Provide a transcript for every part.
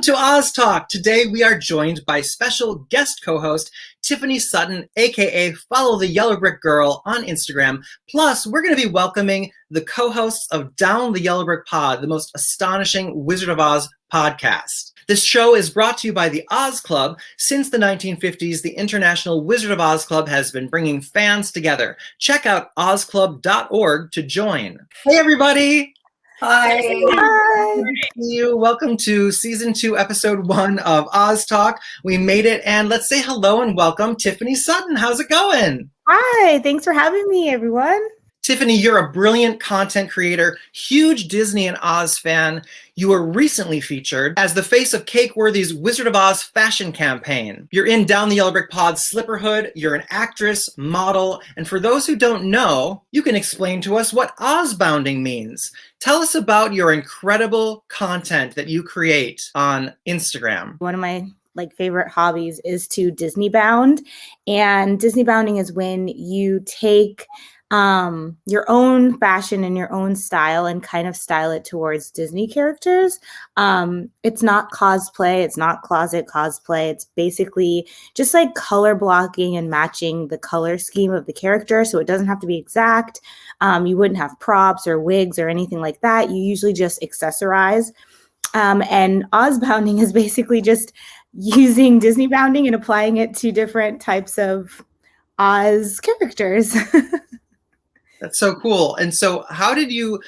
Welcome to Oz Talk. Today we are joined by special guest co-host Tiffany Sutton, aka Follow the Yellow Brick Girl on Instagram. Plus, we're going to be welcoming the co-hosts of Down the Yellow Brick Pod, the most astonishing Wizard of Oz podcast. This show is brought to you by the Oz Club. Since the 1950s, the International Wizard of Oz Club has been bringing fans together. Check out ozclub.org to join. Hey, everybody. Hi. Hi. Welcome to season 2, episode 1 of Oz Talk. We made it, and let's say hello and welcome Tiffany Sutton. How's it going? Hi, thanks for having me, everyone. Tiffany, you're a brilliant content creator, huge Disney and Oz fan. You were recently featured as the face of Cakeworthy's Wizard of Oz fashion campaign. You're in Down the Yellow Brick Pod's Slipper Hood. You're an actress, model, and for those who don't know, you can explain to us what Ozbounding means. Tell us about your incredible content that you create on Instagram. One of my favorite hobbies is to Disneybound, and Disneybounding is when you take your own fashion and your own style and kind of style it towards Disney characters. It's not cosplay. It's not closet cosplay. It's basically just like color blocking and matching the color scheme of the character. So it doesn't have to be exact. You wouldn't have props or wigs or anything like that. You usually just accessorize. And Ozbounding is basically just using Disneybounding and applying it to different types of Oz characters. That's so cool. And so how did you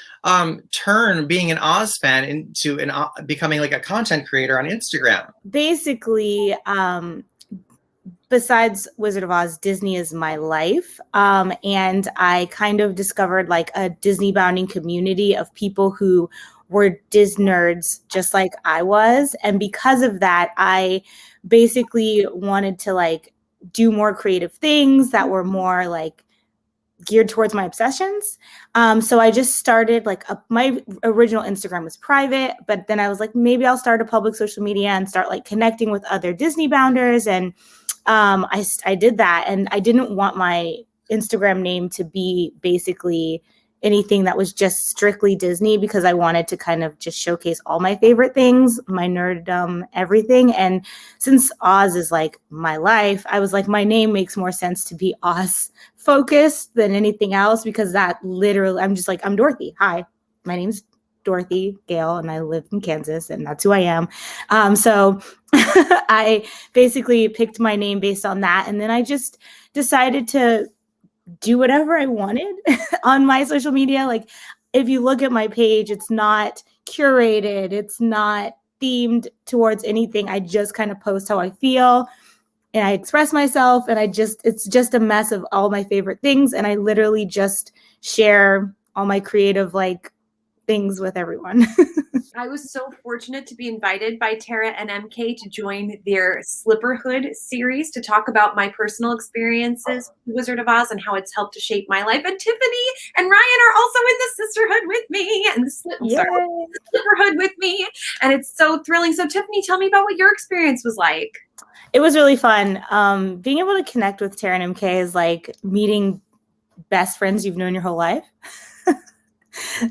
turn being an Oz fan into becoming like a content creator on Instagram? Basically, besides Wizard of Oz, Disney is my life. And I kind of discovered like a Disneybounding community of people who were Disney nerds just like I was. And because of that, I basically wanted to do more creative things that were more geared towards my obsessions. So I just started my original Instagram was private, but then I was like, maybe I'll start a public social media and start connecting with other Disneybounders. And I did that. And I didn't want my Instagram name to be basically anything that was just strictly Disney, because I wanted to kind of just showcase all my favorite things, my nerddom, everything. And since Oz is my life, I was like, my name makes more sense to be Oz focused than anything else, because that literally, I'm Dorothy. Hi, my name's Dorothy Gale, and I live in Kansas, and that's who I am. So I basically picked my name based on that. And then I just decided to do whatever I wanted on my social media. If you look at my page, it's not curated. It's not themed towards anything. I just kind of post how I feel and I express myself, and it's just a mess of all my favorite things. And I literally just share all my creative things with everyone. I was so fortunate to be invited by Tara and EmKay to join their Slipper Hood series to talk about my personal experiences with Wizard of Oz and how it's helped to shape my life. And Tiffany and Ryan are also in the sisterhood with me and the Slipper Hood with me. And it's so thrilling. So Tiffany, tell me about what your experience was like. It was really fun. Being able to connect with Tara and EmKay is like meeting best friends you've known your whole life.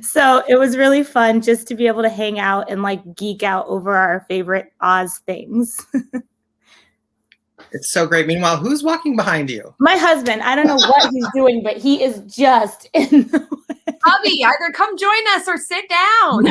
So it was really fun just to be able to hang out and geek out over our favorite Oz things. It's so great. Meanwhile, who's walking behind you? My husband. I don't know what he's doing, but he is just in the way. Hubby, either come join us or sit down.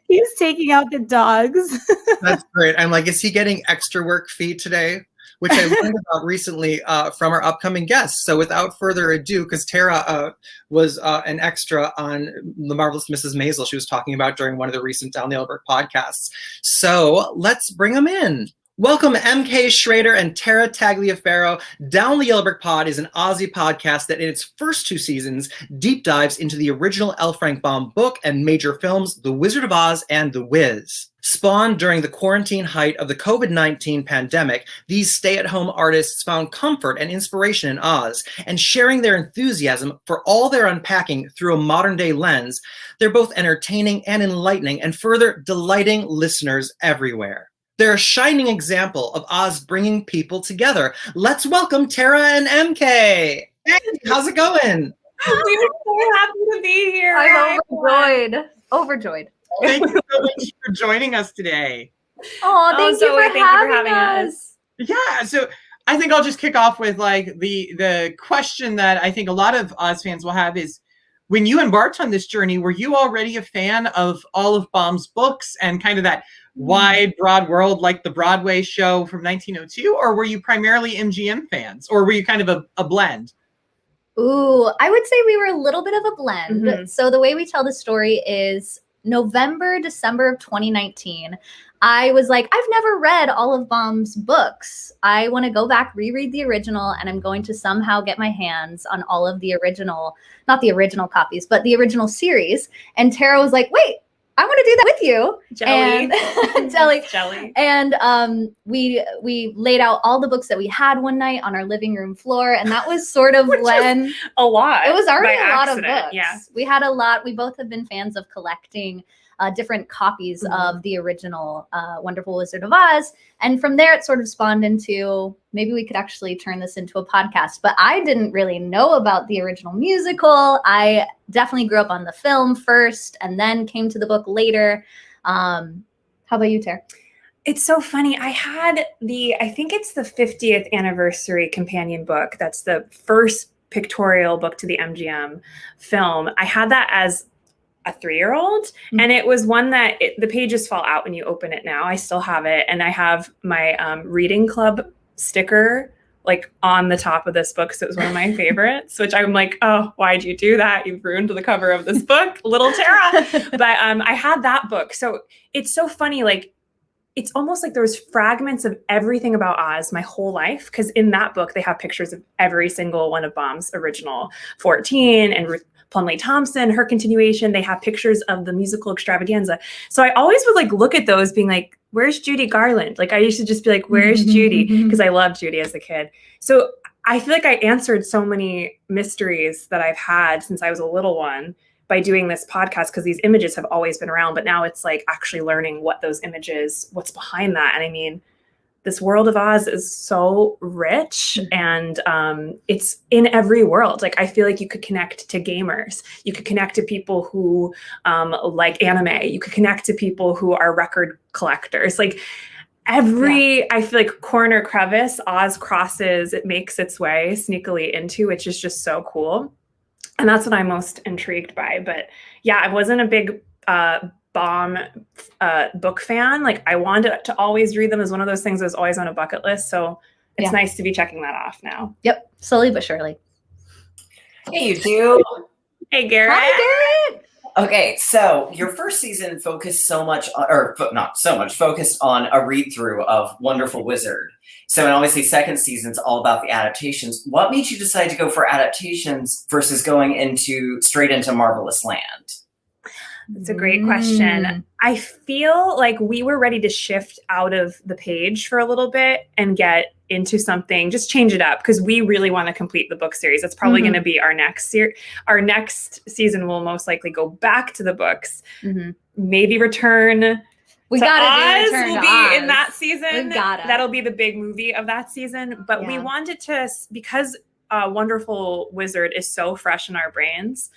He's taking out the dogs. That's great. I'm like, is he getting extra work fee today? Which I learned about recently from our upcoming guests. So without further ado, because Tara was an extra on The Marvelous Mrs. Maisel she was talking about during one of the recent Down the Yellow Brick podcasts. So let's bring them in. Welcome EmKay Schrader and Tara Tagliaferro. Down the Yellow Brick Pod is an Aussie podcast that in its first 2 seasons deep dives into the original L. Frank Baum book and major films, The Wizard of Oz and The Wiz. Spawned during the quarantine height of the COVID-19 pandemic, these stay-at-home artists found comfort and inspiration in Oz, and sharing their enthusiasm for all their unpacking through a modern-day lens, they're both entertaining and enlightening and further delighting listeners everywhere. They're a shining example of Oz bringing people together. Let's welcome Tara and EmKay. Hey, how's it going? We were so happy to be here. I'm overjoyed. Thank you so much for joining us today. Oh, thank you for having us. Yeah, so I think I'll just kick off with like the question that I think a lot of Oz fans will have is, when you embarked on this journey, were you already a fan of all of Baum's books and kind of that wide, broad world like the Broadway show from 1902? Or were you primarily MGM fans? Or were you kind of a blend? Ooh, I would say we were a little bit of a blend. Mhm. So the way we tell the story is November, December of 2019. I was like, I've never read all of Baum's books. I want to go back, reread the original, and I'm going to somehow get my hands on all of the original, not the original copies, but the original series. And Tara was like, wait, I want to do that with you. Jelly. And Jelly. And we laid out all the books that we had one night on our living room floor. And that was sort of when A lot. it was already by a lot of accident, books. Yeah. We had a lot. We both have been fans of collecting different copies of the original Wonderful Wizard of Oz. And from there, it sort of spawned into maybe we could actually turn this into a podcast. But I didn't really know about the original musical. I definitely grew up on the film first and then came to the book later. How about you, Tara? It's so funny. I had I think it's the 50th anniversary companion book. That's the first pictorial book to the MGM film. I had that as a 3-year-old, and it was one that the pages fall out when you open it now. I still have it, and I have my reading club sticker like on the top of this book, so it was one of my favorites, which I'm like, oh, why'd you do that? You've ruined the cover of this book, little Tara. But I had that book. So it's so funny, like it's almost like there was fragments of everything about Oz my whole life, because in that book they have pictures of every single one of Baum's original 14 and Ruth Plumley Thompson, her continuation. They have pictures of the musical extravaganza. So I always would like look at those being like, where's Judy Garland? Like I used to just be like, where's Judy? Because I loved Judy as a kid. So I feel like I answered so many mysteries that I've had since I was a little one by doing this podcast, because these images have always been around, but now it's like actually learning what those images, what's behind that. And I mean, this world of Oz is so rich, and it's in every world. Like I feel like you could connect to gamers. You could connect to people who like anime. You could connect to people who are record collectors. Like I feel like corner crevice Oz crosses, it makes its way sneakily into, which is just so cool. And that's what I'm most intrigued by. But yeah, I wasn't a big Baum book fan. Like I wanted to always read them as one of those things that was always on a bucket list. So it's nice to be checking that off now. Yep. Slowly but surely. Hey, you two. Hey, Garrett. Hi, Garrett. Okay, so your first season focused focused on a read-through of Wonderful Wizard. So, and obviously second season's all about the adaptations. What made you decide to go for adaptations versus going straight into Marvelous Land? That's a great question. I feel like we were ready to shift out of the page for a little bit and get into something, just change it up, because we really want to complete the book series. That's probably going to be our next series. Our next season will most likely go back to the books, maybe return. We to gotta Oz. do Return will to be Oz. in that season. We've gotta. That'll be the big movie of that season. But we wanted to, because Wonderful Wizard is so fresh in our brains.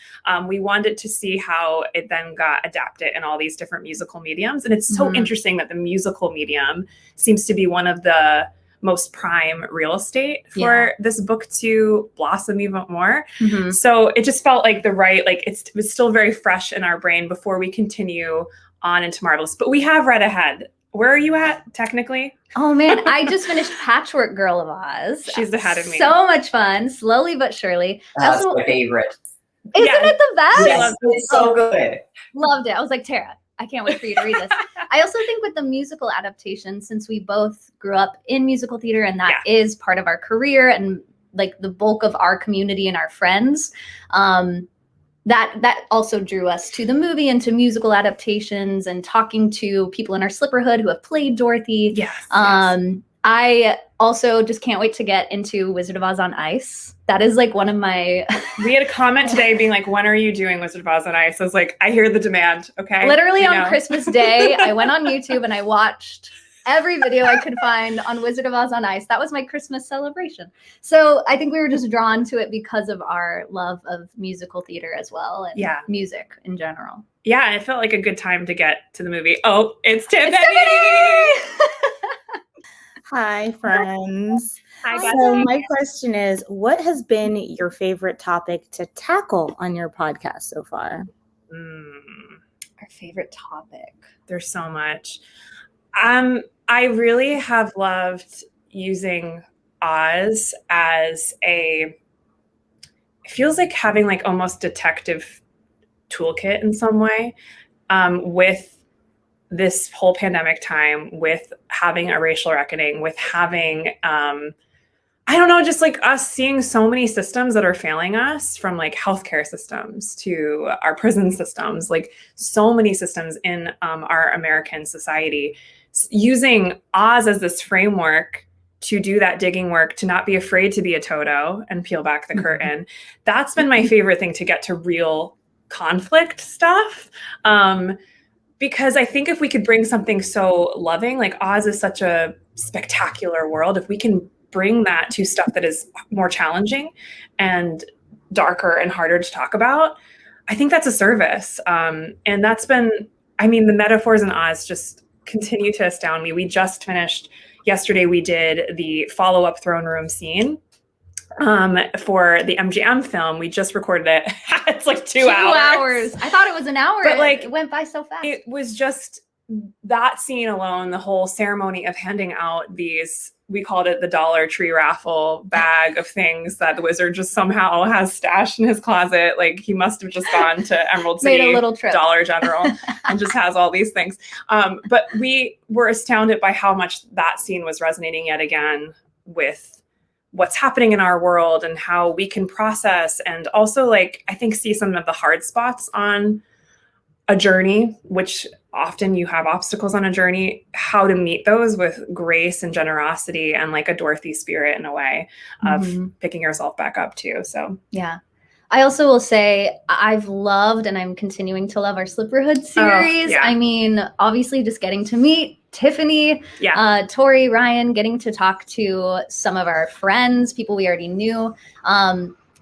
We wanted to see how it then got adapted in all these different musical mediums. And it's so interesting that the musical medium seems to be one of the most prime real estate for this book to blossom even more. So it just felt like it was still very fresh in our brain before we continue on into Marvelous. But we have read ahead. Where are you at technically? Oh man, I just finished Patchwork Girl of Oz. She's ahead of me. So much fun, slowly but surely. That's my favorite. Isn't it the best? Yes, it's so good. Loved it. I was like, Tara, I can't wait for you to read this. I also think with the musical adaptation, since we both grew up in musical theater and that is part of our career and like the bulk of our community and our friends, that also drew us to the movie and to musical adaptations and talking to people in our Slipperhood who have played Dorothy. Yes. I also just can't wait to get into Wizard of Oz on Ice. That is like one of my... We had a comment today being like, when are you doing Wizard of Oz on Ice? I was like, I hear the demand, okay? Literally on Christmas Day, I went on YouTube and I watched every video I could find on Wizard of Oz on Ice. That was my Christmas celebration. So I think we were just drawn to it because of our love of musical theater as well and music in general. yeah, it felt like a good time to get to the movie. Oh, it's Tiffany! Hi, friends. Hi, So my question is, what has been your favorite topic to tackle on your podcast so far? Our favorite topic. There's so much. I really have loved using Oz as it feels like having like almost detective toolkit in some way, with this whole pandemic time, with having a racial reckoning, with having, I don't know, just like us seeing so many systems that are failing us, from like healthcare systems to our prison systems, like so many systems in our American society, using Oz as this framework to do that digging work, to not be afraid to be a Toto and peel back the curtain. That's been my favorite thing, to get to real conflict stuff. Because I think if we could bring something so loving, like Oz is such a spectacular world, if we can bring that to stuff that is more challenging and darker and harder to talk about, I think that's a service. And that's been, I mean, the metaphors in Oz just continue to astound me. We just finished, yesterday we did the follow-up throne room scene for the MGM film. We just recorded it. It's like 2 hours. I thought it was an hour, but like it went by so fast. It was just that scene alone, the whole ceremony of handing out these, we called it the Dollar Tree raffle bag of things that the wizard just somehow has stashed in his closet. Like he must have just gone to Emerald City, Made a little trip. Dollar General, and just has all these things. But we were astounded by how much that scene was resonating yet again with what's happening in our world and how we can process, and also like, I think, see some of the hard spots on a journey, which often you have obstacles on a journey, how to meet those with grace and generosity and like a Dorothy spirit in a way of picking yourself back up too. So yeah. I also will say I've loved, and I'm continuing to love, our Slipperhood series. yeah. I mean, obviously just getting to meet Tiffany, Tori, Ryan, getting to talk to some of our friends, people we already knew.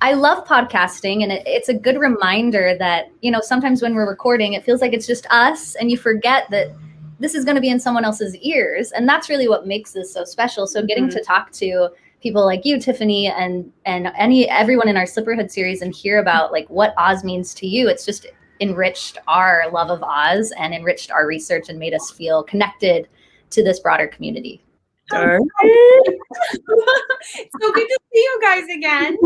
I love podcasting, and it's a good reminder that, you know, sometimes when we're recording, it feels like it's just us, and you forget that this is going to be in someone else's ears. And that's really what makes this so special. So getting to talk to people like you, Tiffany, and everyone in our Slipperhood series, and hear about like what Oz means to you, it's just enriched our love of Oz and enriched our research and made us feel connected to this broader community. So good to see you guys again.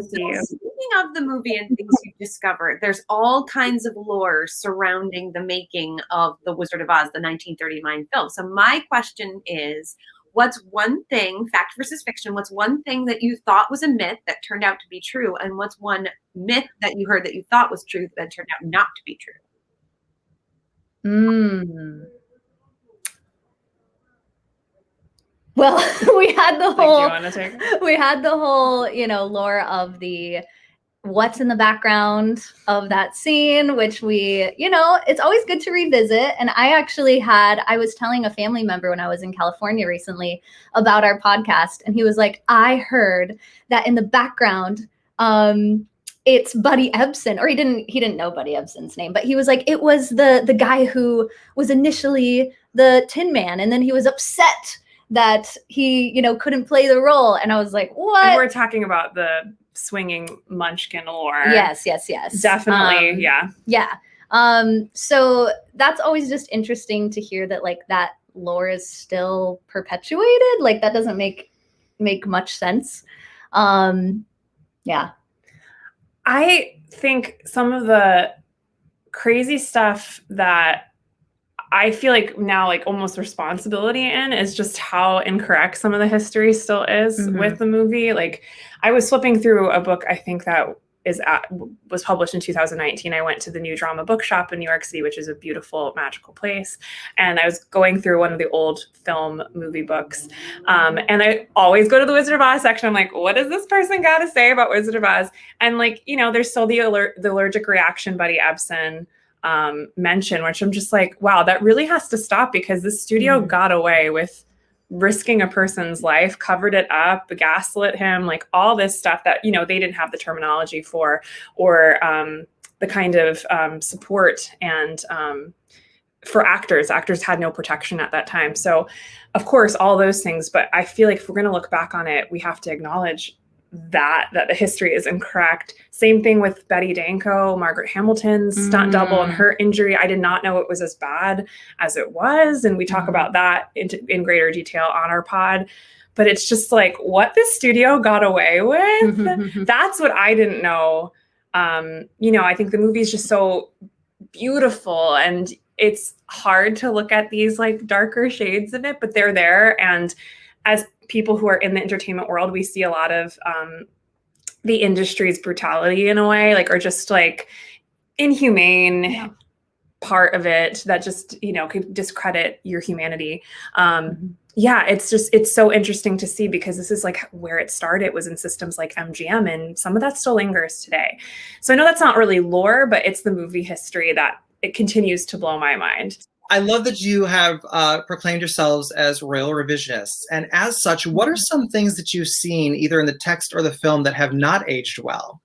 Speaking of the movie and things you've discovered, there's all kinds of lore surrounding the making of The Wizard of Oz, the 1939 film. So my question is, what's one thing, fact versus fiction, what's one thing that you thought was a myth that turned out to be true? And what's one myth that you heard that you thought was true that turned out not to be true? Well, we had the whole, you know, lore of the what's in the background of that scene, which we, you know, it's always good to revisit. And I was telling a family member when I was in California recently about our podcast, and he was like, I heard that in the background, it's Buddy Ebsen, or he didn't know Buddy Ebsen's name, but he was like, it was the guy who was initially the Tin Man, and then he was upset that he, you know, couldn't play the role. And I was like, what? And we're talking about the swinging munchkin lore. Yes. Definitely. Yeah. So that's always just interesting to hear that like that lore is still perpetuated. Like that doesn't make much sense. Yeah. I think some of the crazy stuff that I feel like now like almost responsibility in is just how incorrect some of the history still is with the movie. Like I was flipping through a book, I think that was published in 2019. I went to the New Drama Bookshop in New York City, which is a beautiful, magical place. And I was going through one of the old film movie books. And I always go to the Wizard of Oz section. I'm like, what does this person got to say about Wizard of Oz? And like, you know, there's still the allergic reaction Buddy Ebsen mention, which I'm just like, wow, that really has to stop, because the studio got away with risking a person's life, covered it up, gaslit him, like all this stuff that, you know, they didn't have the terminology for, or the kind of support and for actors had no protection at that time. So of course, all those things, but I feel like if we're going to look back on it, we have to acknowledge that the history is incorrect. Same thing with Betty Danko, Margaret Hamilton's stunt double and her injury. I did not know it was as bad as it was. And we talk about that in greater detail on our pod. But it's just like what the studio got away with. That's what I didn't know. I think the movie is just so beautiful, and it's hard to look at these like darker shades in it, but they're there. And as people who are in the entertainment world, we see a lot of the industry's brutality in a way, like, or just like inhumane part of it that just, could discredit your humanity. It's so interesting to see, because this is like where it started, was in systems like MGM, and some of that still lingers today. So I know that's not really lore, but it's the movie history that it continues to blow my mind. I love that you have proclaimed yourselves as royal revisionists. And as such, what are some things that you've seen either in the text or the film that have not aged well?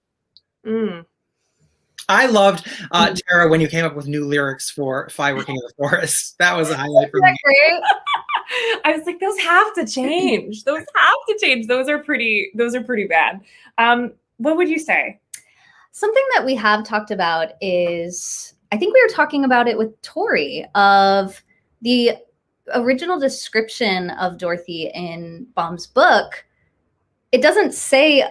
I loved, Tara, when you came up with new lyrics for Fireworking in the Forest. That was a highlight for me. Great. I was like, those have to change. Those are pretty bad. What would you say? Something that we have talked about is, I think we were talking about it with Tori, of the original description of Dorothy in Baum's book. It doesn't say,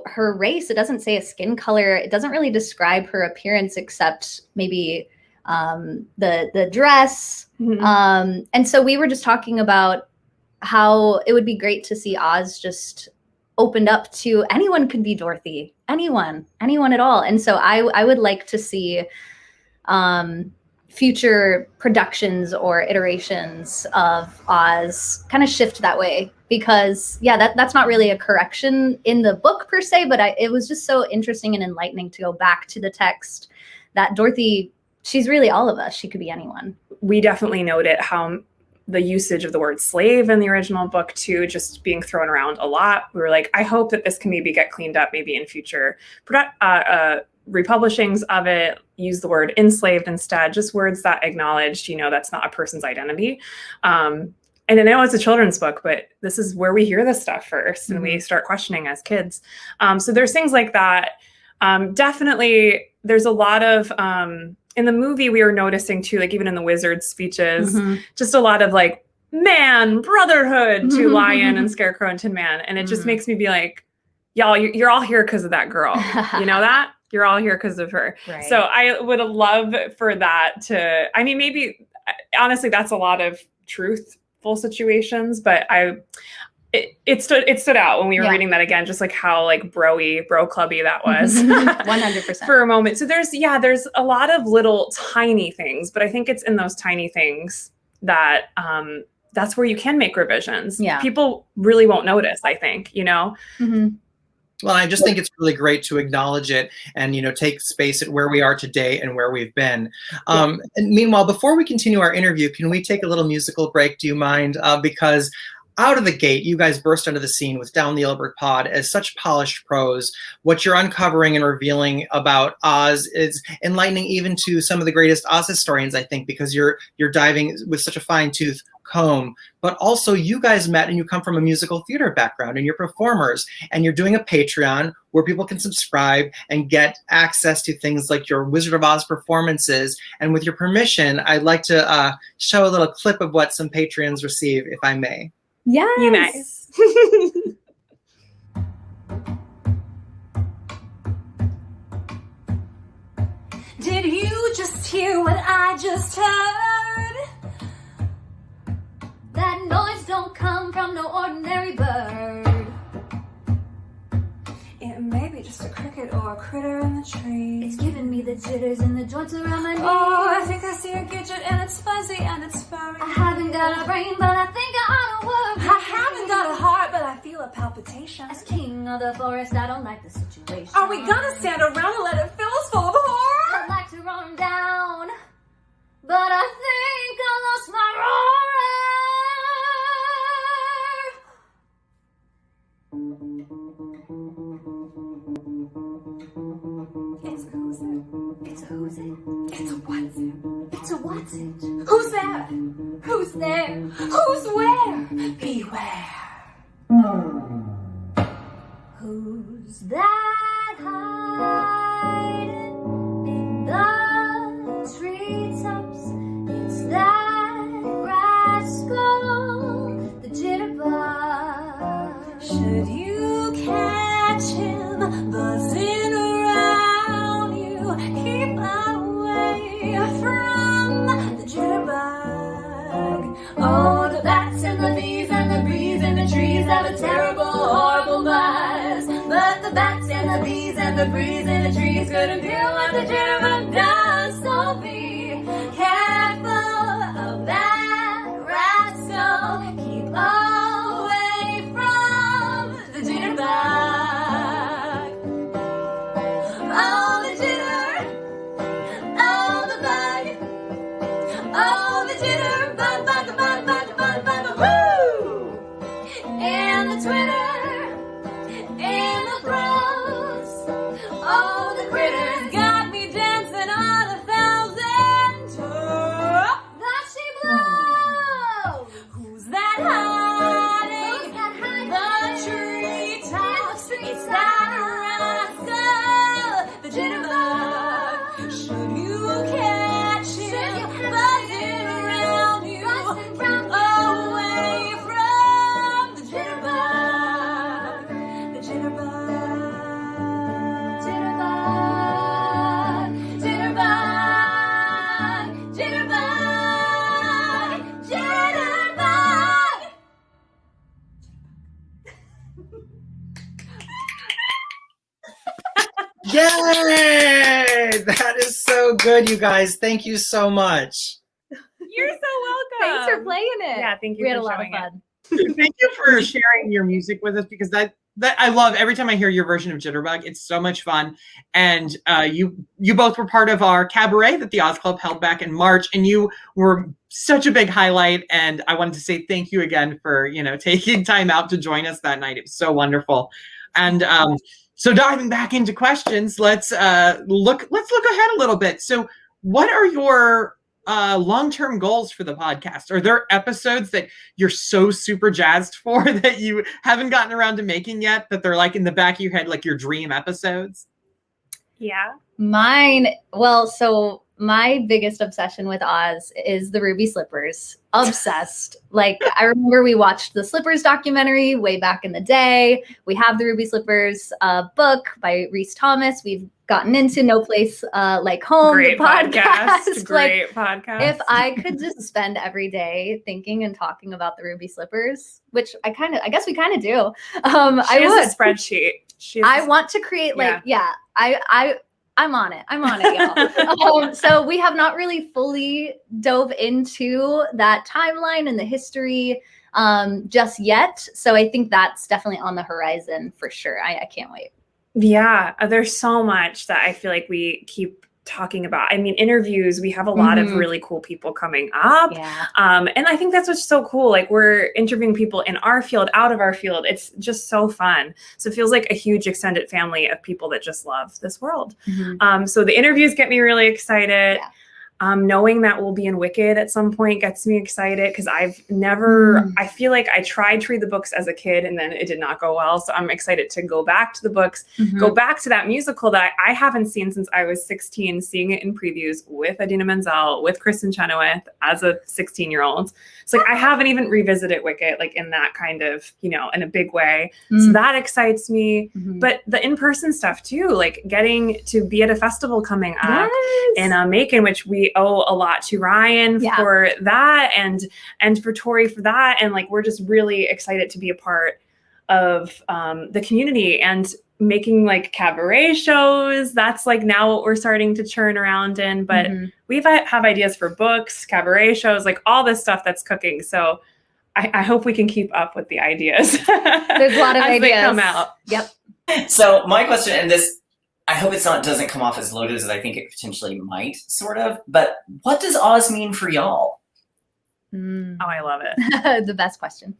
her race. It doesn't say a skin color. It doesn't really describe her appearance, except maybe the dress. And so we were just talking about how it would be great to see Oz just opened up to anyone could be Dorothy, anyone at all. And so I would like to see future productions or iterations of Oz kind of shift that way, because that's not really a correction in the book per se, but it was just so interesting and enlightening to go back to the text that Dorothy, she's really all of us. She could be anyone. We definitely noted how the usage of the word slave in the original book too, just being thrown around a lot. We were like, I hope that this can maybe get cleaned up, maybe in future republishings of it, use the word enslaved instead, just words that acknowledged, that's not a person's identity. And I know it's a children's book, but this is where we hear this stuff first, and we start questioning as kids. So there's things like that. Definitely, there's a lot of, in the movie, we were noticing too, like even in the wizard's speeches, just a lot of like, man, brotherhood to Lion and Scarecrow and Tin Man. And it just makes me be like, y'all, you're all here because of that girl. You know that? You're all here because of her. Right. So I would love for that to, maybe, honestly, that's a lot of truthful situations, but it stood out when we were reading that again, just like how like bro clubby that was 100% for a moment. So there's a lot of little tiny things, but I think it's in those tiny things that that's where you can make revisions. Yeah. People really won't notice, I think, Well, I just think it's really great to acknowledge it and, take space at where we are today and where we've been. And meanwhile, before we continue our interview, can we take a little musical break? Do you mind? Because out of the gate, you guys burst onto the scene with Down the Yellowbrick Pod as such polished prose. What you're uncovering and revealing about Oz is enlightening even to some of the greatest Oz historians, I think, because you're diving with such a fine-tooth comb. But also, you guys met and you come from a musical theater background and you're performers, and you're doing a Patreon where people can subscribe and get access to things like your Wizard of Oz performances. And with your permission, I'd like to show a little clip of what some Patreons receive, if I may. Yes. You may. Did you just hear what I just heard? That noise don't come from no ordinary bird. It may be just a cricket or a critter in the tree. It's giving me the jitters and the joints around my knees. Oh, I think I see a gidget and it's fuzzy and it's furry. I haven't got a brain, but I think I ought to worry. I haven't got a heart, but I feel a palpitation. As king of the forest, I don't like the situation. Are we gonna stand around and let it fill us full of horror? I'd like to run down, but I think I lost my roar. It's acoustic. That's it. Who's there? Who's there? Who's where? Beware. Who's that hiding in the treetops? It's that rascal, the jitterbug. Should you catch him buzzing around you, keep away from the jitterbug. Oh, the bats and the bees and the breeze and the trees have a terrible, horrible buzz. But the bats and the bees and the breeze and the trees couldn't deal with the jitterbug does. So be careful of that rascal. Keep away from the jitterbug. Oh, the jitter. Oh, the bug. Oh, the jitterbug, bug, bug, bug, bug, bug, woo! And the Twitter. And the crows, oh, the critters got me dancing on 1,000 toes. That she blows. Who's that hiding? The treetops. It's that rascal, the jitterbug. Should you catch him buzzing around you, away from the jitterbug. Jitterbug, jitterbug, jitterbug, jitterbug, Yay! That is so good, you guys. Thank you so much. You're so welcome. Thanks for playing it. Yeah, thank you We had for a lot of showing it. fun. Thank you for sharing your music with us, because that I love every time I hear your version of Jitterbug. It's so much fun. And you both were part of our cabaret that the Oz Club held back in March, and you were such a big highlight. And I wanted to say thank you again for, you know, taking time out to join us that night. It was so wonderful. And so diving back into questions, let's look ahead a little bit. So what are your long-term goals for the podcast? Are there episodes that you're so super jazzed for that you haven't gotten around to making yet, that they're like in the back of your head, like your dream episodes? Yeah. Mine, well, so my biggest obsession with Oz is the Ruby Slippers. Obsessed. Like, I remember we watched the Slippers documentary way back in the day. We have the Ruby Slippers book by Rhys Thomas. We've gotten into No Place Like Home, Great the podcast. Great podcast. If I could just spend every day thinking and talking about the Ruby Slippers, which I guess we kind of do. She I has would. a spreadsheet. I want to create I'm on it, y'all. So we have not really fully dove into that timeline and the history just yet. So I think that's definitely on the horizon for sure. I can't wait. Yeah, there's so much that I feel like we keep talking about. I mean, interviews, we have a lot of really cool people coming up. Yeah. And I think that's what's so cool. Like, we're interviewing people in our field, out of our field. It's just so fun. So it feels like a huge extended family of people that just love this world. So the interviews get me really excited. Yeah. Knowing that we'll be in Wicked at some point gets me excited, because I've never, I feel like I tried to read the books as a kid and then it did not go well. So I'm excited to go back to the books, go back to that musical that I haven't seen since I was 16, seeing it in previews with Idina Menzel, with Kristen Chenoweth as a 16-year-old. It's like, I haven't even revisited Wicked, like in that kind of, you know, in a big way. So that excites me. But the in-person stuff too, like getting to be at a festival coming up in Macon, which we owe a lot to Ryan for that, and for Tori for that. And like, we're just really excited to be a part of the community and making like cabaret shows. That's like now what we're starting to churn around in, but we have ideas for books, cabaret shows, like all this stuff that's cooking. So I hope we can keep up with the ideas. There's a lot of as ideas. they come out. Yep. So my question, and this, I hope doesn't come off as loaded as I think it potentially might, sort of, but what does Oz mean for y'all? Oh, I love it. The best question.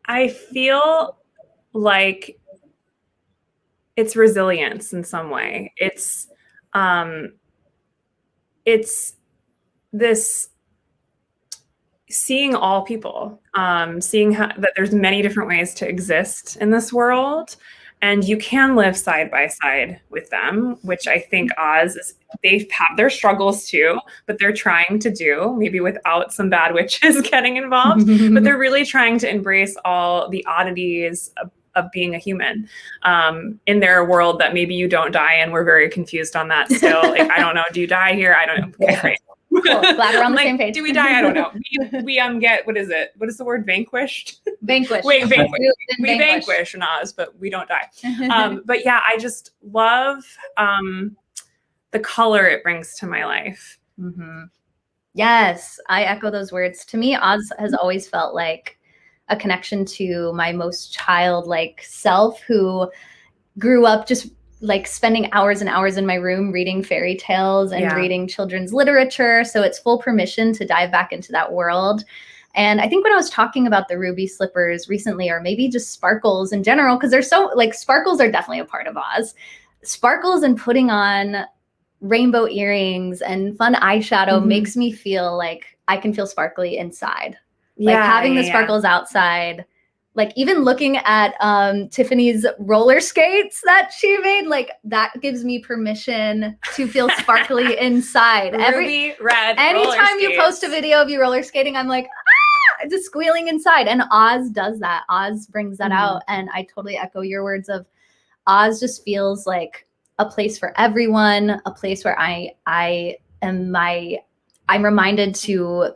I feel like it's resilience in some way. It's it's this seeing all people, seeing that there's many different ways to exist in this world, and you can live side by side with them, which I think Oz is, they have their struggles too, but they're trying to do, maybe without some bad witches getting involved, but they're really trying to embrace all the oddities of being a human in their world that maybe you don't die in. We're very confused on that still. Like, I don't know, do you die here? I don't know. Okay, great. Cool. Glad we're on the same page. Do we die? I don't know. We get, what is it? What is the word? Vanquished? Vanquish. Wait, vanquish. We Vanquish. vanquish in Oz, but we don't die. But yeah, I just love the color it brings to my life. Mm-hmm. Yes, I echo those words. To me, Oz has always felt like a connection to my most childlike self, who grew up just like spending hours and hours in my room reading fairy tales and reading children's literature. So it's full permission to dive back into that world. And I think when I was talking about the ruby slippers recently, or maybe just sparkles in general, because they're so, like, sparkles are definitely a part of Oz. Sparkles and putting on rainbow earrings and fun eyeshadow makes me feel like I can feel sparkly inside. Like having the sparkles outside, like even looking at Tiffany's roller skates that she made, like that gives me permission to feel sparkly inside. Ruby red. Anytime you post a video of you roller skating, I'm like, just squealing inside. And Oz does that. Oz brings that out. And I totally echo your words of Oz just feels like a place for everyone, a place where I'm reminded to.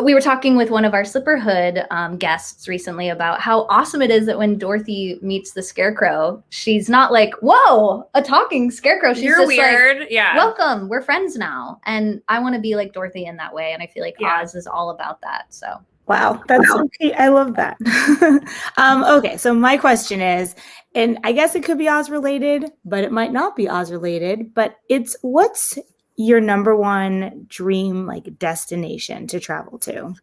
We were talking with one of our Slipperhood guests recently about how awesome it is that when Dorothy meets the Scarecrow, she's not like, whoa, a talking Scarecrow. She's You're just weird. like, Yeah. welcome, we're friends now. And I want to be like Dorothy in that way. And I feel like Oz is all about that. So. Wow, that's okay. I love that. Okay, so my question is, and I guess it could be Oz related, but it might not be Oz related, but it's what's your number one dream, like, destination to travel to?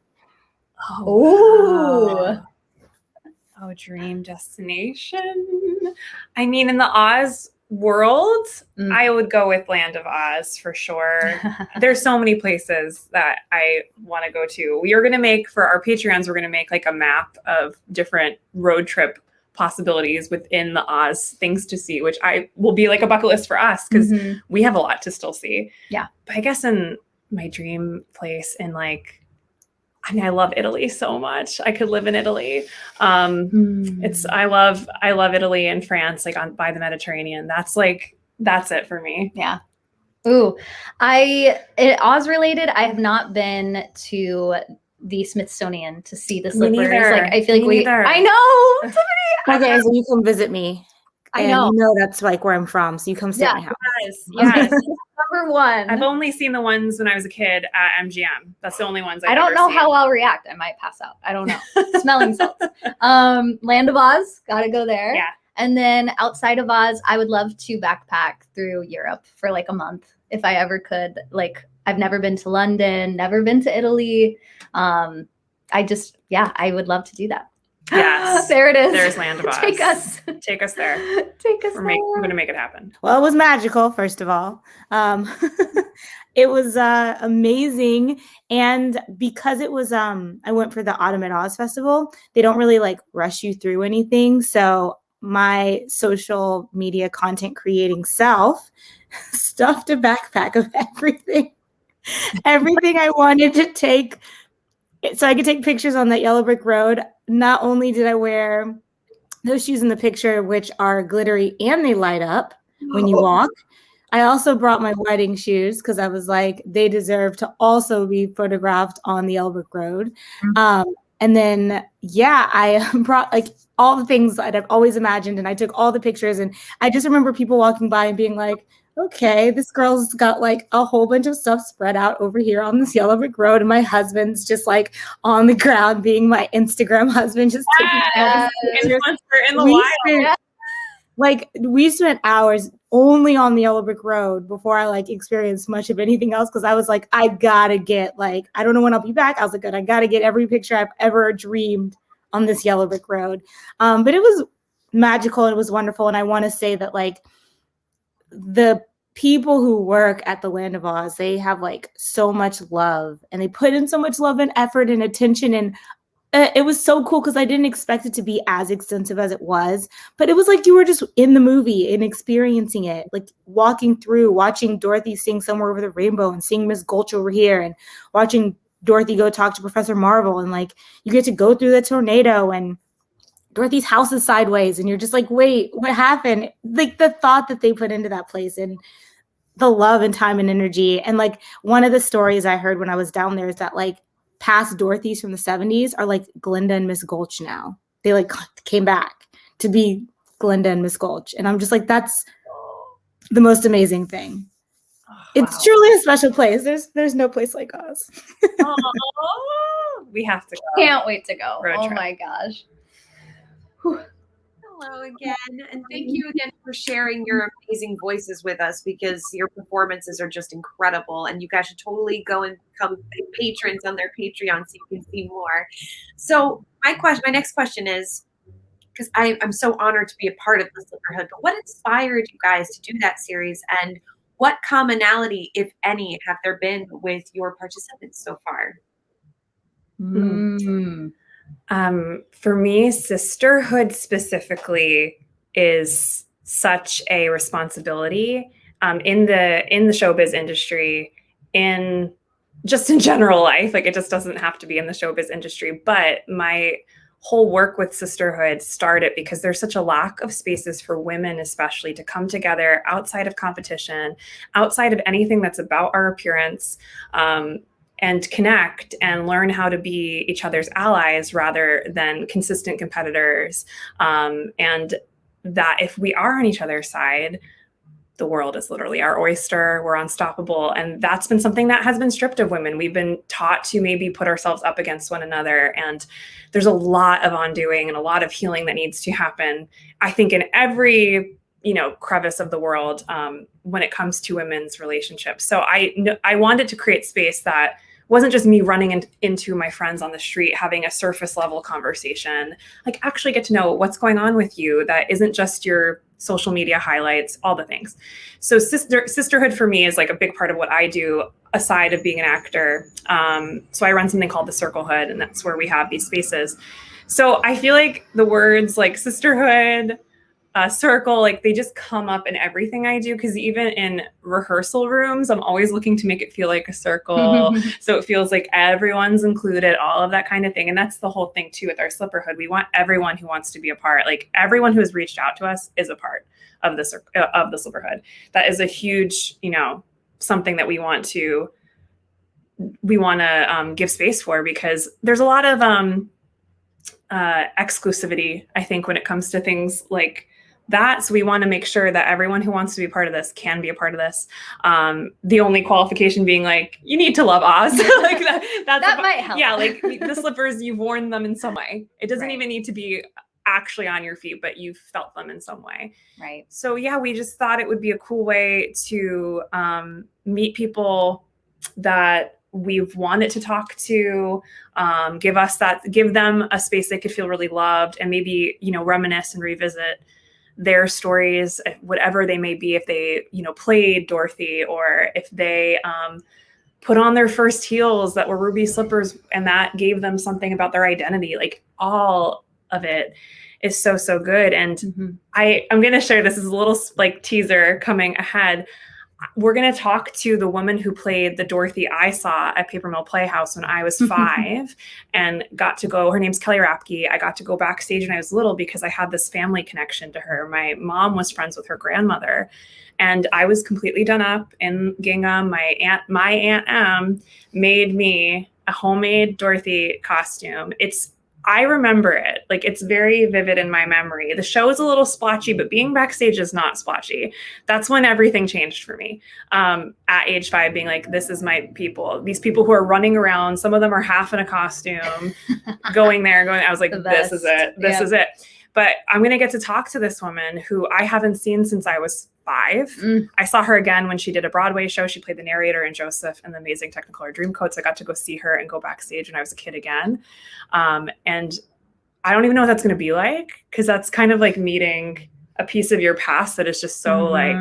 Oh, dream destination. I mean, in the Oz world, I would go with Land of Oz for sure. There's so many places that I want to go to. We are going to make, for our Patreons, we're going to make like a map of different road trip possibilities within the Oz things to see, which I will be like a bucket list for us because we have a lot to still see. Yeah. But I guess in my dream place in like, I mean, I love Italy so much. I could live in Italy. I love Italy and France, like by the Mediterranean. That's it for me. Yeah. Ooh, Oz related, I have not been to the Smithsonian to see the slippers. Like, I feel like I know. Okay, so you come visit me. I know. You know that's like where I'm from, so you come stay at my house. Yes. Number one. I've only seen the ones when I was a kid at MGM. That's the only ones I don't know how I'll react. I might pass out. I don't know. Smelling salts. Land of Oz, gotta go there. Yeah. And then outside of Oz, I would love to backpack through Europe for like a month if I ever could. Like, I've never been to London, never been to Italy. I would love to do that. Yes. There it is. There's Land of Oz. Take us there. Take us there. We're going to make it happen. Well, it was magical, first of all. It was amazing. And because it was, I went for the Autumn at Oz Festival, they don't really like rush you through anything. So my social media content creating self stuffed a backpack of everything I wanted to take, so I could take pictures on that yellow brick road. Not only did I wear those shoes in the picture, which are glittery and they light up when you walk, I also brought my wedding shoes because I was like, they deserve to also be photographed on the yellow brick road. And then, I brought like all the things that I've always imagined, and I took all the pictures. And I just remember people walking by and being like, okay, this girl's got like a whole bunch of stuff spread out over here on this yellow brick road. And my husband's just like on the ground being my Instagram husband, just taking influencer in the wild. We spent hours only on the yellow brick road before I like experienced much of anything else. Cause I was like, I gotta get like, I don't know when I'll be back. I was like, good, I gotta get every picture I've ever dreamed on this yellow brick road. But it was magical. It was wonderful. And I want to say that like the people who work at the Land of Oz, they have like so much love, and they put in so much love and effort and attention. And it was so cool because I didn't expect it to be as extensive as it was, but it was like you were just in the movie and experiencing it, like walking through, watching Dorothy sing Somewhere Over the Rainbow and seeing Miss Gulch over here, and watching Dorothy go talk to Professor Marvel, and like you get to go through the tornado and Dorothy's house is sideways, and you're just like, wait, what happened? Like the thought that they put into that place, and the love and time and energy. And like one of the stories I heard when I was down there is that like past Dorothy's from the 70s are like Glinda and Miss Gulch now. They like came back to be Glinda and Miss Gulch. And I'm just like, that's the most amazing thing. It's truly a special place. There's no place like Oz. We have to go. Can't wait to go. Road Oh trip. my gosh. Hello again, and thank you again for sharing your amazing voices with us, because your performances are just incredible, and you guys should totally go and become patrons on their Patreon so you can see more. So my next question is, because I'm so honored to be a part of the Slipperhood, but what inspired you guys to do that series, and what commonality, if any, have there been with your participants so far? For me, sisterhood specifically is such a responsibility in the showbiz industry, in general life. Like, it just doesn't have to be in the showbiz industry, but my whole work with sisterhood started because there's such a lack of spaces for women, especially, to come together outside of competition, outside of anything that's about our appearance, and connect and learn how to be each other's allies rather than consistent competitors. And that if we are on each other's side, the world is literally our oyster. We're unstoppable. And that's been something that has been stripped of women. We've been taught to maybe put ourselves up against one another. And there's a lot of undoing and a lot of healing that needs to happen, I think, in every crevice of the world when it comes to women's relationships. So I wanted to create space that wasn't just me running into my friends on the street, having a surface level conversation, like actually get to know what's going on with you. That isn't just your social media highlights, all the things. So sisterhood for me is like a big part of what I do aside of being an actor. So I run something called the Circlehood, and that's where we have these spaces. So I feel like the words like sisterhood, circle, like they just come up in everything I do, because even in rehearsal rooms, I'm always looking to make it feel like a circle. So it feels like everyone's included, all of that kind of thing. And that's the whole thing too with our Slipperhood. We want everyone who wants to be a part, like everyone who has reached out to us is a part of the Slipperhood. That is a huge, something that we want to give space for, because there's a lot of exclusivity, I think, when it comes to things like that. So we want to make sure that everyone who wants to be a part of this can be a part of this. The only qualification being like, you need to love Oz. Like that might help. Yeah, like the slippers, you've worn them in some way. It doesn't even need to be actually on your feet, but you've felt them in some way. Right. So yeah, we just thought it would be a cool way to meet people that we've wanted to talk to, give them a space they could feel really loved, and maybe, reminisce and revisit their stories, whatever they may be, if they, played Dorothy, or if they put on their first heels that were ruby slippers and that gave them something about their identity. Like, all of it is so, so good. And I'm going to share, this is a little like teaser coming ahead. We're going to talk to the woman who played the Dorothy I saw at Paper Mill Playhouse when I was 5 and got to go. Her name's Kelly Rapke. I got to go backstage when I was little because I had this family connection to her. My mom was friends with her grandmother, and I was completely done up in gingham. My Aunt Em made me a homemade Dorothy costume. I remember it. Like, it's very vivid in my memory. The show is a little splotchy, but being backstage is not splotchy. That's when everything changed for me. At age 5, being like, this is my people. These people who are running around, some of them are half in a costume, going. I was like, this is it. This is it. But I'm going to get to talk to this woman who I haven't seen since I was 5. I saw her again when she did a Broadway show. She played the narrator in Joseph and the Amazing Technicolor Dreamcoats. I got to go see her and go backstage when I was a kid again. And I don't even know what that's going to be like, because that's kind of like meeting a piece of your past that is just so like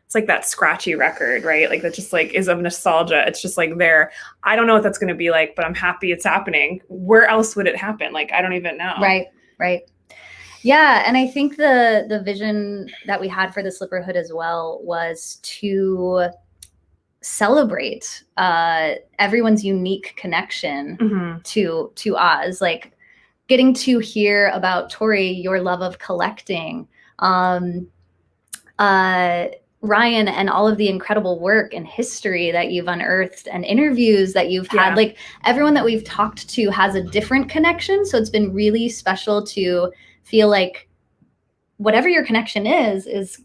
it's like that scratchy record, right? Like that just like is of nostalgia. It's just like there. I don't know what that's going to be like, but I'm happy it's happening. Where else would it happen? Like, I don't even know. Right. Yeah. And I think the vision that we had for the Slipperhood as well was to celebrate everyone's unique connection to Oz. Like getting to hear about Tori, your love of collecting, Ryan, and all of the incredible work and history that you've unearthed and interviews that you've had. Like everyone that we've talked to has a different connection. So it's been really special to feel like whatever your connection is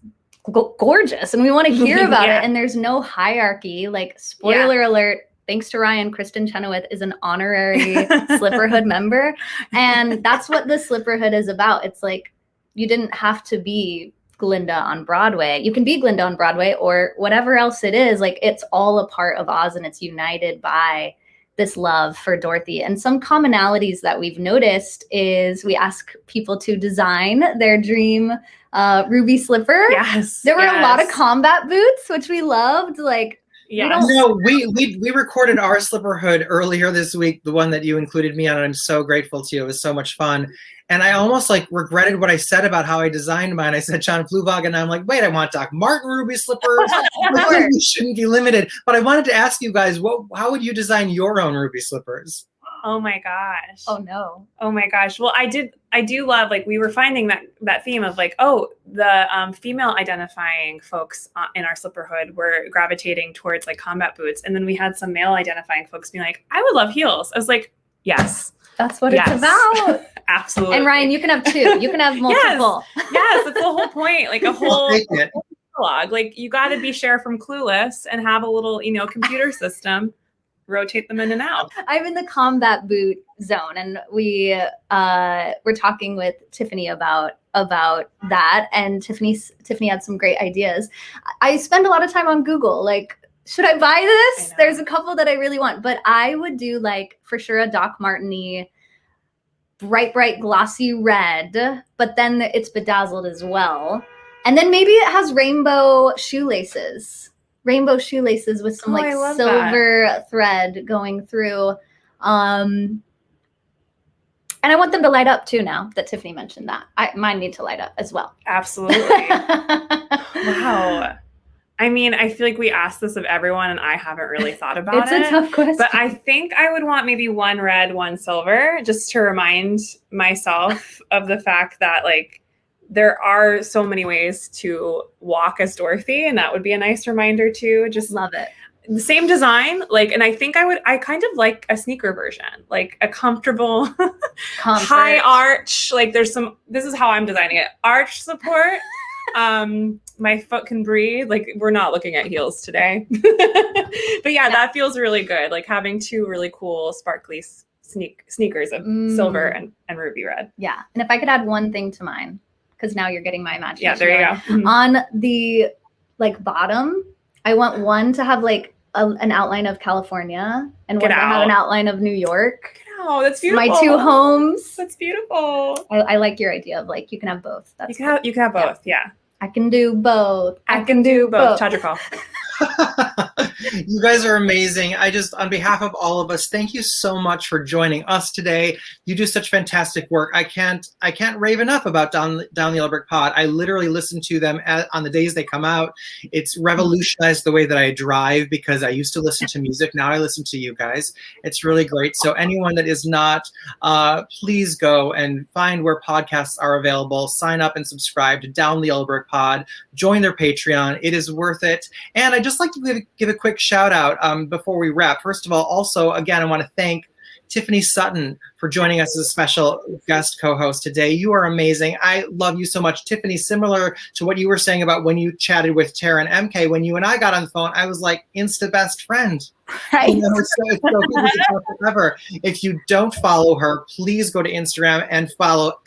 gorgeous. And we want to hear about it. And there's no hierarchy. Like spoiler alert, thanks to Ryan, Kristen Chenoweth is an honorary Slipperhood member. And that's what the Slipperhood is about. It's like, you didn't have to be Glinda on Broadway. You can be Glinda on Broadway or whatever else it is. Like it's all a part of Oz and it's united by this love for Dorothy. And some commonalities that we've noticed is we ask people to design their dream ruby slipper. Yes. There were a lot of combat boots, which we loved. Like, No, we recorded our Slipperhood earlier this week, the one that you included me on, and I'm so grateful to you. It was so much fun. And I almost like regretted what I said about how I designed mine. I said John Fluvog, and I'm like, wait, I want Doc Martin ruby slippers. We shouldn't be limited. But I wanted to ask you guys, how would you design your own ruby slippers? Oh my gosh. Oh no. Oh my gosh. Well, I do love, like, we were finding that theme of like, the female identifying folks in our Slipperhood were gravitating towards like combat boots. And then we had some male identifying folks being like, I would love heels. I was like, yes. That's what it's about. Absolutely. And Ryan, you can have two. You can have multiple. Yes, that's the whole point. Like a whole dialogue. Like you got to be Cher from Clueless and have a little, computer system. Rotate them in and out. I'm in the combat boot zone, and we were talking with Tiffany about that, and Tiffany had some great ideas. I spend a lot of time on Google, like, should I buy this? There's a couple that I really want, but I would do like for sure a Doc Marteny bright glossy red, but then it's bedazzled as well, and then maybe it has rainbow shoelaces with some like silver thread going through. And I want them to light up too now that Tiffany mentioned that. Mine need to light up as well. Absolutely. Wow. I mean, I feel like we asked this of everyone and I haven't really thought about it. It's a tough question. But I think I would want maybe one red, one silver, just to remind myself of the fact that like, there are so many ways to walk as Dorothy, and that would be a nice reminder too. Just love it. The same design, like, and I think I kind of like a sneaker version, like a comfortable high arch. Like this is how I'm designing it. Arch support. My foot can breathe. Like we're not looking at heels today, but yeah, that feels really good. Like having two really cool sparkly sneakers of silver and ruby red. Yeah. And if I could add one thing to mine, because now you're getting my imagination. Yeah, there you go. Mm-hmm. On the like bottom, I want one to have like an outline of California and one to have an outline of New York. Oh, that's beautiful. My two homes. That's beautiful. I like your idea of like you can have both. You can have both. Yeah. I can do both. I can do both. Charge your call. You guys are amazing. On behalf of all of us, thank you so much for joining us today. You do such fantastic work. I can't rave enough about Down the Yellow Brick Pod. I literally listen to them on the days they come out. It's revolutionized the way that I drive because I used to listen to music. Now I listen to you guys. It's really great. So anyone that is not, please go and find where podcasts are available. Sign up and subscribe to Down the Yellow Brick Pod. Join their Patreon. It is worth it. And I just like to give a quick shout out before we wrap. First of all, also, again, I want to thank Tiffany Sutton for joining us as a special guest co-host today. You are amazing. I love you so much. Tiffany, similar to what you were saying about when you chatted with Tara EmKay, when you and I got on the phone, I was like insta best friend. Right. It's so good to talk forever. If you don't follow her, please go to Instagram and follow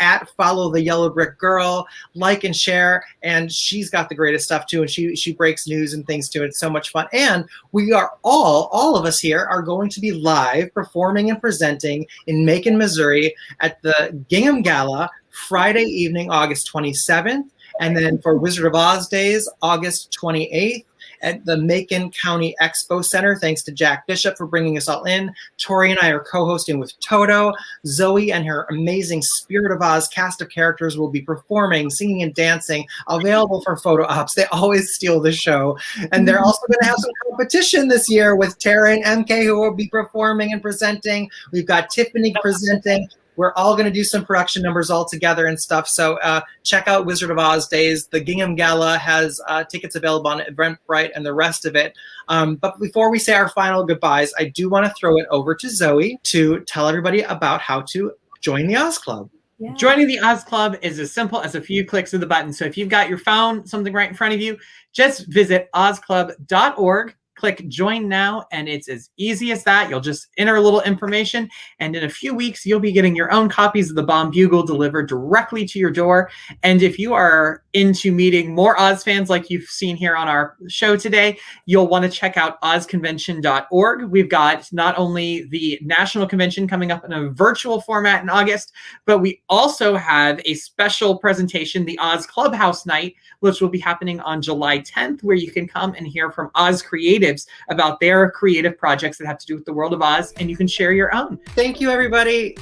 the Yellow Brick Girl, like and share. And she's got the greatest stuff too. And she breaks news and things too. It's so much fun. And we are all of us here are going to be live performing and presenting in Macon, Missouri at the Gingham Gala Friday evening, August 27th. And then for Wizard of Oz Days, August 28th, at the Macon County Expo Center. Thanks to Jack Bishop for bringing us all in. Tori and I are co-hosting with Toto. Zoe and her amazing Spirit of Oz cast of characters will be performing, singing, and dancing, available for photo ops. They always steal the show. And they're also going to have some competition this year with Tara and EmKay, who will be performing and presenting. We've got Tiffany presenting. We're all going to do some production numbers all together and stuff. So check out Wizard of Oz Days. The Gingham Gala has tickets available on Eventbrite and the rest of it. But before we say our final goodbyes, I do want to throw it over to Zoe to tell everybody about how to join the Oz Club. Yeah. Joining the Oz Club is as simple as a few clicks of the button. So if you've got your phone, something right in front of you, just visit ozclub.org. Click join now, and it's as easy as that. You'll just enter a little information, and in a few weeks, you'll be getting your own copies of the Bomb Bugle delivered directly to your door. And if you are into meeting more Oz fans like you've seen here on our show today, you'll want to check out ozconvention.org. We've got not only the national convention coming up in a virtual format in August, but we also have a special presentation, the Oz Clubhouse Night, which will be happening on July 10th, where you can come and hear from Oz creatives about their creative projects that have to do with the world of Oz, and you can share your own. Thank you, everybody.